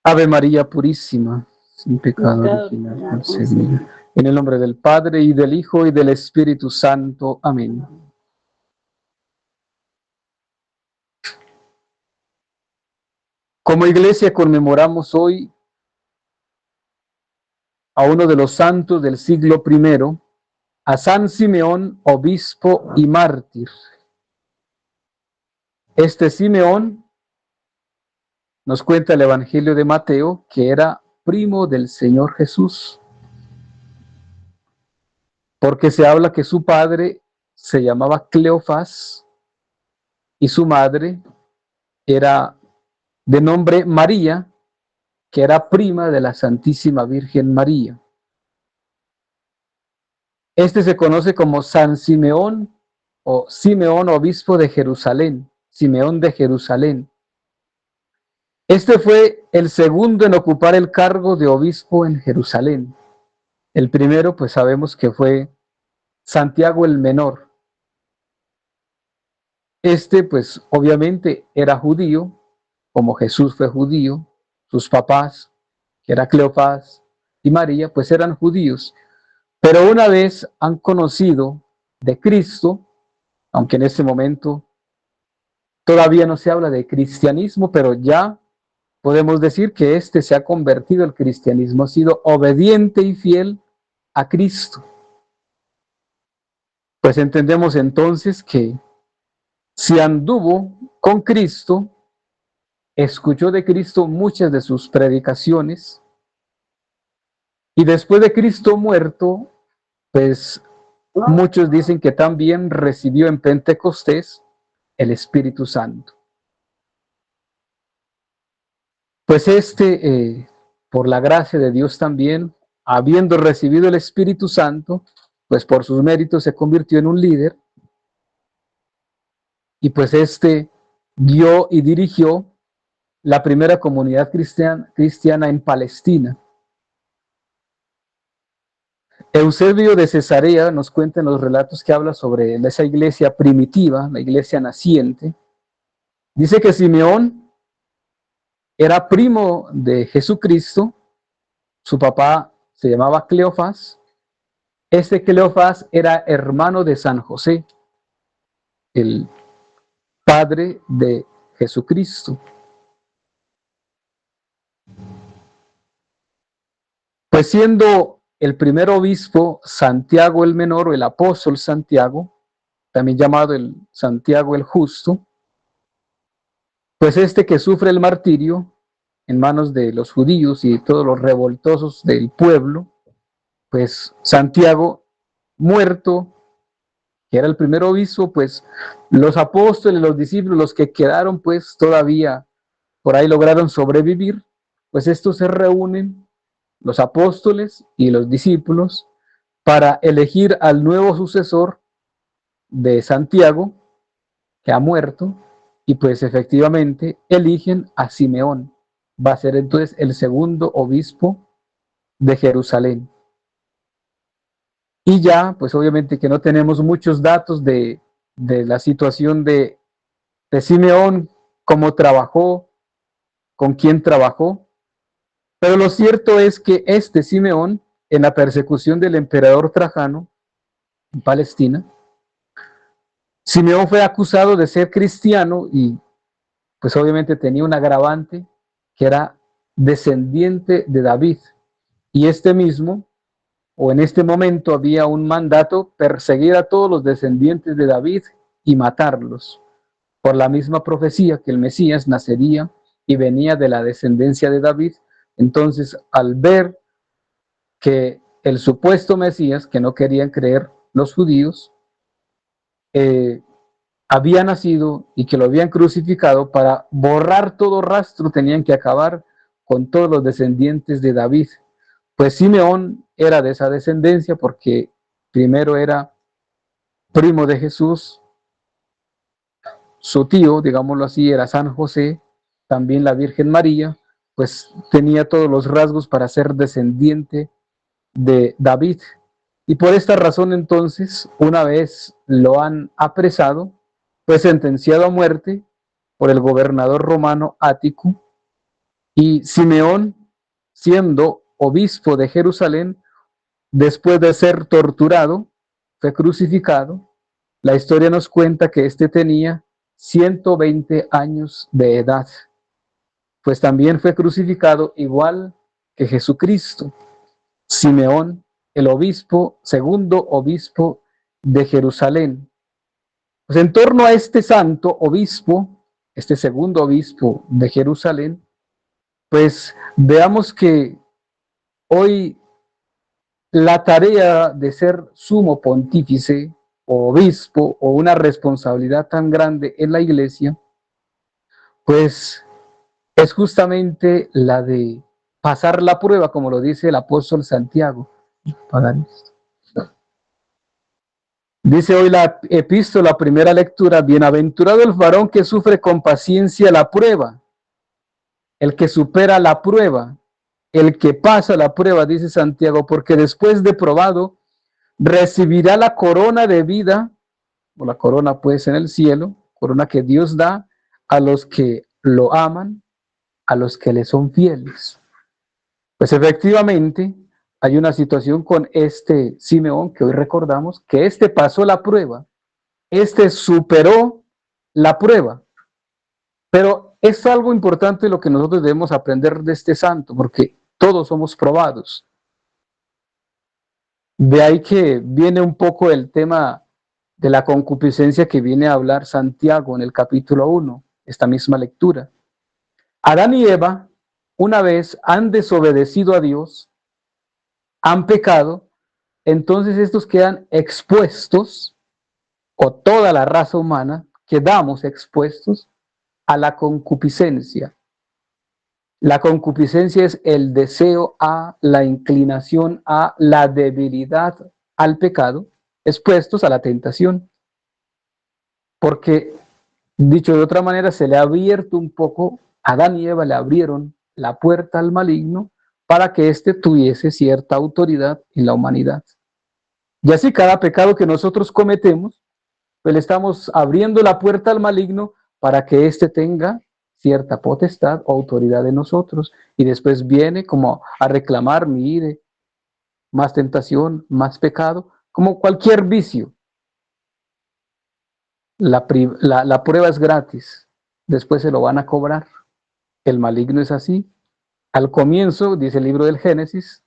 Ave María Purísima, sin pecado original concebida. En el nombre del Padre, y del Hijo, y del Espíritu Santo. Amén. Como iglesia conmemoramos hoy a uno de los santos del siglo I, a San Simeón, obispo y mártir. Este Simeón, nos cuenta el Evangelio de Mateo, que era primo del Señor Jesús, porque se habla que su padre se llamaba Cleofás y su madre era de nombre María, que era prima de la Santísima Virgen María. Este se conoce como San Simeón o Simeón, obispo de Jerusalén, Simeón de Jerusalén. Este fue el segundo en ocupar el cargo de obispo en Jerusalén. El primero, pues sabemos que fue Santiago el Menor. Este, pues obviamente era judío, como Jesús fue judío, sus papás, que era Cleofás y María, pues eran judíos. Pero una vez han conocido de Cristo, aunque en este momento todavía no se habla de cristianismo, pero ya podemos decir que este se ha convertido, el cristianismo ha sido obediente y fiel a Cristo. Pues entendemos entonces que si anduvo con Cristo, escuchó de Cristo muchas de sus predicaciones, y después de Cristo muerto, pues muchos dicen que también recibió en Pentecostés el Espíritu Santo. Pues por la gracia de Dios también, habiendo recibido el Espíritu Santo, pues por sus méritos se convirtió en un líder, y pues dio y dirigió la primera comunidad cristiana en Palestina. Eusebio de Cesarea nos cuenta en los relatos que habla sobre esa iglesia primitiva, la iglesia naciente. Dice que Simeón era primo de Jesucristo, su papá se llamaba Cleofás. Este Cleofás era hermano de San José, el padre de Jesucristo. Pues siendo el primer obispo Santiago el Menor, o el apóstol Santiago, también llamado el Santiago el Justo, pues que sufre el martirio en manos de los judíos y todos los revoltosos del pueblo, pues Santiago muerto, que era el primer obispo, pues los apóstoles, los discípulos, los que quedaron pues todavía por ahí lograron sobrevivir, pues estos se reúnen, los apóstoles y los discípulos, para elegir al nuevo sucesor de Santiago, que ha muerto, y pues efectivamente eligen a Simeón. Va a ser entonces el segundo obispo de Jerusalén. Y ya, pues obviamente que no tenemos muchos datos de la situación de Simeón, cómo trabajó, con quién trabajó, pero lo cierto es que Simeón, en la persecución del emperador Trajano en Palestina, Simeón fue acusado de ser cristiano y pues obviamente tenía un agravante, que era descendiente de David, y mismo, o en este momento había un mandato: perseguir a todos los descendientes de David y matarlos, por la misma profecía que el Mesías nacería y venía de la descendencia de David. Entonces, al ver que el supuesto Mesías, que no querían creer los judíos, había nacido y que lo habían crucificado, para borrar todo rastro tenían que acabar con todos los descendientes de David. Pues Simeón era de esa descendencia, porque primero era primo de Jesús, su tío, digámoslo así, era San José, también la Virgen María, pues tenía todos los rasgos para ser descendiente de David. Y por esta razón entonces, una vez lo han apresado, fue sentenciado a muerte por el gobernador romano Ático, Y Simeón, siendo obispo de Jerusalén, después de ser torturado, fue crucificado. La historia nos cuenta que éste tenía 120 años de edad, pues también fue crucificado igual que Jesucristo. Simeón, el obispo, segundo obispo de Jerusalén. Pues en torno a este santo obispo, este segundo obispo de Jerusalén, pues veamos que hoy la tarea de ser sumo pontífice o obispo o una responsabilidad tan grande en la iglesia, pues es justamente la de pasar la prueba, como lo dice el apóstol Santiago. Dice hoy la epístola, primera lectura: bienaventurado el varón que sufre con paciencia la prueba, el que supera la prueba, el que pasa la prueba, dice Santiago, porque después de probado recibirá la corona de vida, o la corona pues en el cielo, corona que Dios da a los que lo aman, a los que le son fieles. Pues efectivamente hay una situación con este Simeón que hoy recordamos, que este pasó la prueba, este superó la prueba. Pero es algo importante lo que nosotros debemos aprender de este santo, porque todos somos probados. De ahí que viene un poco el tema de la concupiscencia que viene a hablar Santiago en el capítulo 1, esta misma lectura. Adán y Eva, una vez han desobedecido a Dios, han pecado, entonces estos quedan expuestos, o toda la raza humana quedamos expuestos a la concupiscencia. La concupiscencia es el deseo a, la inclinación a, la debilidad al pecado, expuestos a la tentación. Porque, dicho de otra manera, se le ha abierto un poco, Adán y Eva le abrieron la puerta al maligno para que éste tuviese cierta autoridad en la humanidad. Y así cada pecado que nosotros cometemos, pues le estamos abriendo la puerta al maligno para que éste tenga cierta potestad o autoridad en nosotros. Y después viene como a reclamar, mire, más tentación, más pecado, como cualquier vicio. La prueba es gratis, después se lo van a cobrar. El maligno es así. Al comienzo, dice el libro del Génesis,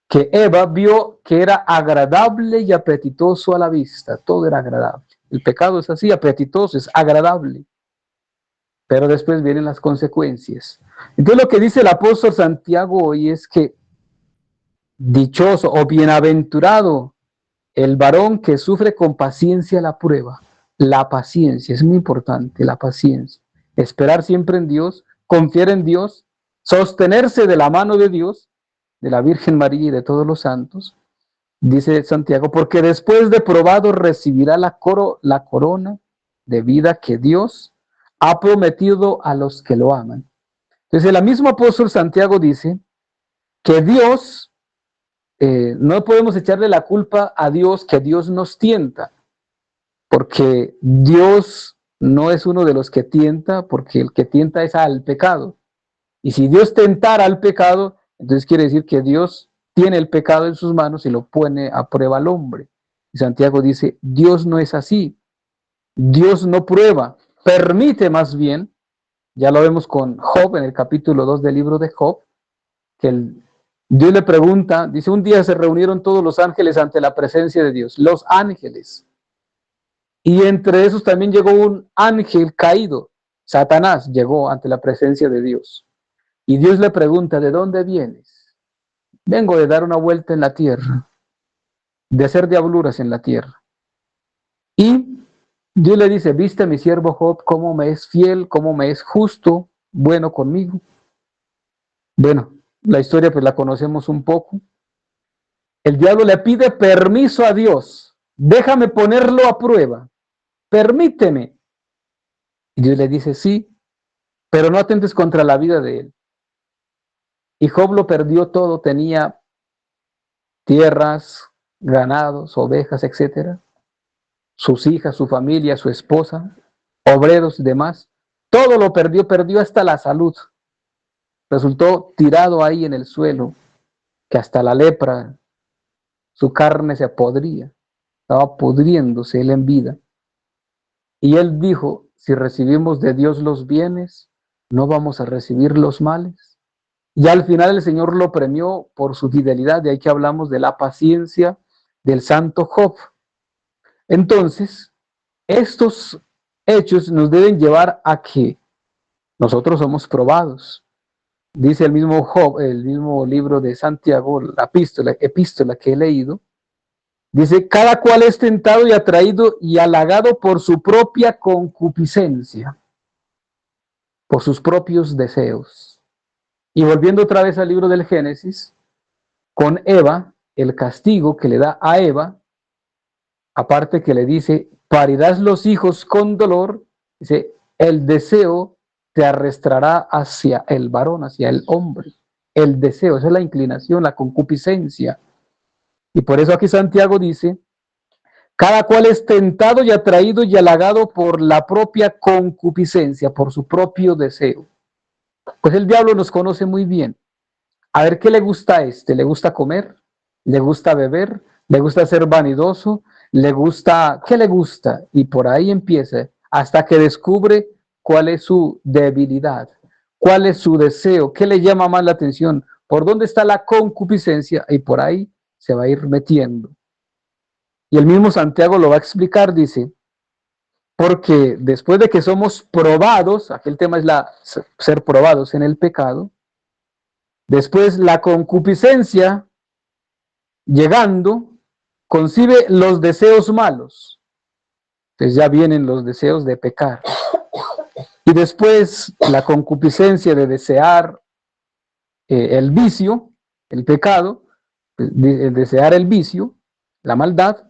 que Eva vio que era agradable y apetitoso a la vista. Todo era agradable. El pecado es así, apetitoso, es agradable. Pero después vienen las consecuencias. Entonces lo que dice el apóstol Santiago hoy es que dichoso o bienaventurado el varón que sufre con paciencia la prueba. La paciencia es muy importante, la paciencia. Esperar siempre en Dios, confiar en Dios, sostenerse de la mano de Dios, de la Virgen María y de todos los santos. Dice Santiago, porque después de probado recibirá la corona de vida que Dios ha prometido a los que lo aman. Entonces el mismo apóstol Santiago dice que Dios, no podemos echarle la culpa a Dios que Dios nos tienta, porque Dios no es uno de los que tienta, porque el que tienta es al pecado. Y si Dios tentara al pecado, entonces quiere decir que Dios tiene el pecado en sus manos y lo pone a prueba al hombre. Y Santiago dice, Dios no es así. Dios no prueba, permite más bien. Ya lo vemos con Job en el capítulo 2 del libro de Job, que Dios le pregunta, dice, un día se reunieron todos los ángeles ante la presencia de Dios, los ángeles. Y entre esos también llegó un ángel caído, Satanás llegó ante la presencia de Dios. Y Dios le pregunta, ¿de dónde vienes? Vengo de dar una vuelta en la tierra, de hacer diabluras en la tierra. Y Dios le dice, ¿viste a mi siervo Job cómo me es fiel, cómo me es justo, bueno conmigo? Bueno, la historia pues la conocemos un poco. El diablo le pide permiso a Dios, déjame ponerlo a prueba, permíteme. Y Dios le dice, sí, pero no atentes contra la vida de él. Y Job lo perdió todo, tenía tierras, ganados, ovejas, etcétera, sus hijas, su familia, su esposa, obreros y demás. Todo lo perdió, perdió hasta la salud. resultó tirado ahí en el suelo, que hasta la lepra, su carne se podría, estaba pudriéndose él en vida. Y él dijo, si recibimos de Dios los bienes, ¿no vamos a recibir los males? Y al final el Señor lo premió por su fidelidad, de ahí que hablamos de la paciencia del santo Job. Entonces, estos hechos nos deben llevar a que nosotros somos probados. Dice el mismo Job, el mismo libro de Santiago, la epístola que he leído, dice, cada cual es tentado y atraído y halagado por su propia concupiscencia, por sus propios deseos. Y volviendo otra vez al libro del Génesis, con Eva, el castigo que le da a Eva, aparte que le dice, parirás los hijos con dolor, dice, el deseo te arrastrará hacia el varón, hacia el hombre. El deseo, esa es la inclinación, la concupiscencia. Y por eso aquí Santiago dice, cada cual es tentado y atraído y halagado por la propia concupiscencia, por su propio deseo. Pues el diablo nos conoce muy bien. A ver, ¿qué le gusta a este? ¿Le gusta comer? ¿Le gusta beber? ¿Le gusta ser vanidoso? ¿Le gusta? ¿Qué le gusta? Y por ahí empieza, hasta que descubre cuál es su debilidad, cuál es su deseo, qué le llama más la atención, por dónde está la concupiscencia, y por ahí se va a ir metiendo. Y el mismo Santiago lo va a explicar, dice, porque después de que somos probados, aquí el tema es ser probados en el pecado, después la concupiscencia, llegando, concibe los deseos malos. Entonces ya vienen los deseos de pecar. Y después la concupiscencia de desear el vicio, el pecado, desear el vicio, la maldad,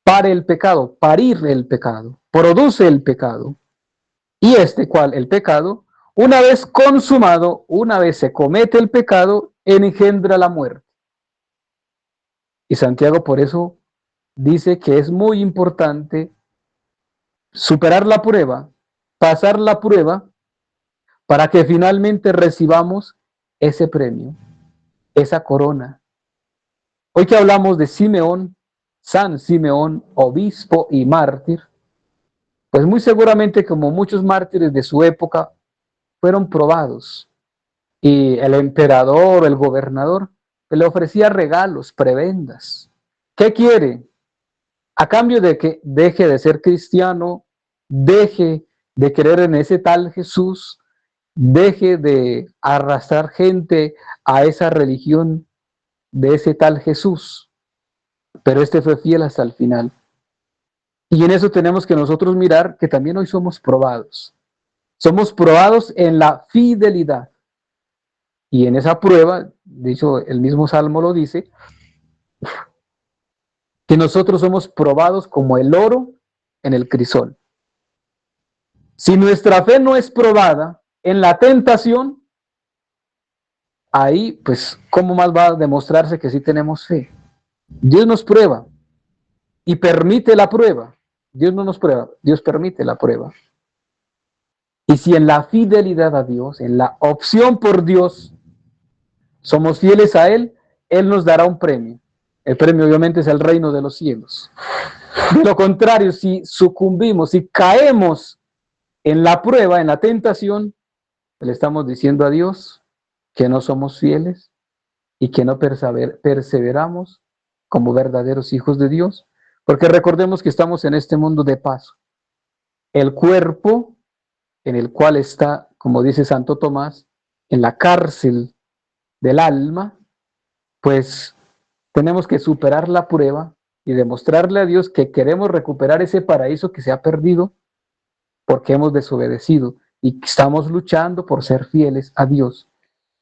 pare el pecado, parir el pecado, produce el pecado. Y ¿cuál? El pecado, una vez consumado, una vez se comete el pecado, engendra la muerte. Y Santiago por eso dice que es muy importante superar la prueba, pasar la prueba, para que finalmente recibamos ese premio, esa corona. Hoy que hablamos de Simeón, San Simeón, obispo y mártir, pues muy seguramente como muchos mártires de su época fueron probados. Y el emperador, el gobernador, le ofrecía regalos, prebendas. ¿Qué quiere? A cambio de que deje de ser cristiano, deje de creer en ese tal Jesús, deje de arrastrar gente a esa religión de ese tal Jesús. Pero fue fiel hasta el final. Y en eso tenemos que nosotros mirar que también hoy somos probados. Somos probados en la fidelidad. Y en esa prueba, de hecho el mismo Salmo lo dice, que nosotros somos probados como el oro en el crisol. Si nuestra fe no es probada en la tentación, ahí pues ¿cómo más va a demostrarse que sí tenemos fe? Dios nos prueba y permite la prueba. Dios no nos prueba, Dios permite la prueba. Y si en la fidelidad a Dios, en la opción por Dios, somos fieles a Él, Él nos dará un premio. El premio obviamente es el reino de los cielos. De lo contrario, si sucumbimos, si caemos en la prueba, en la tentación, le estamos diciendo a Dios que no somos fieles y que no perseveramos como verdaderos hijos de Dios, porque recordemos que estamos en este mundo de paso. El cuerpo en el cual está, como dice Santo Tomás, en la cárcel del alma, pues tenemos que superar la prueba y demostrarle a Dios que queremos recuperar ese paraíso que se ha perdido porque hemos desobedecido y estamos luchando por ser fieles a Dios.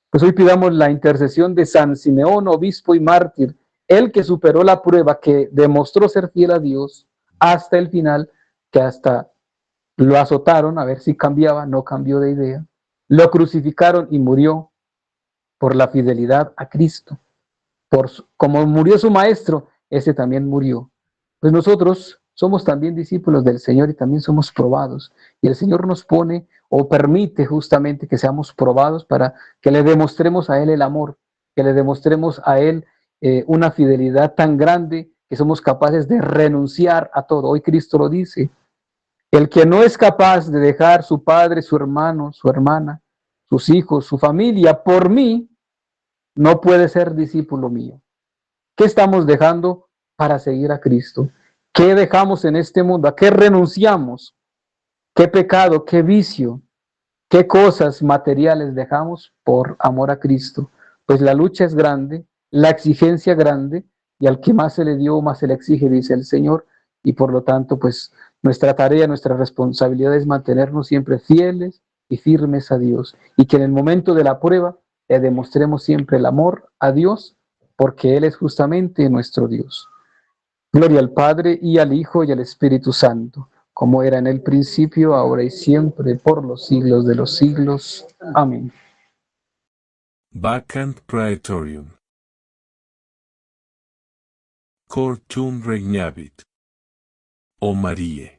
Pues hoy pidamos la intercesión de San Simeón, obispo y mártir, el que superó la prueba, que demostró ser fiel a Dios hasta el final, que hasta lo azotaron a ver si cambiaba, no cambió de idea, lo crucificaron y murió por la fidelidad a Cristo. Como murió su maestro, ese también murió. Pues nosotros somos también discípulos del Señor y también somos probados. Y el Señor nos pone o permite justamente que seamos probados para que le demostremos a Él el amor, que le demostremos a Él una fidelidad tan grande que somos capaces de renunciar a todo. Hoy Cristo lo dice, el que no es capaz de dejar su padre, su hermano, su hermana, sus hijos, su familia, por mí, no puede ser discípulo mío. ¿Qué estamos dejando para seguir a Cristo? ¿Qué dejamos en este mundo? ¿A qué renunciamos? ¿Qué pecado, qué vicio, qué cosas materiales dejamos por amor a Cristo? Pues la lucha es grande, la exigencia grande, y al que más se le dio, más se le exige, dice el Señor, y por lo tanto, pues nuestra tarea, nuestra responsabilidad es mantenernos siempre fieles y firmes a Dios, y que en el momento de la prueba le demostremos siempre el amor a Dios, porque Él es justamente nuestro Dios. Gloria al Padre, y al Hijo, y al Espíritu Santo, como era en el principio, ahora y siempre, por los siglos de los siglos. Amén. Vacant Praetorium. Cor tuum regnavit. O Marie.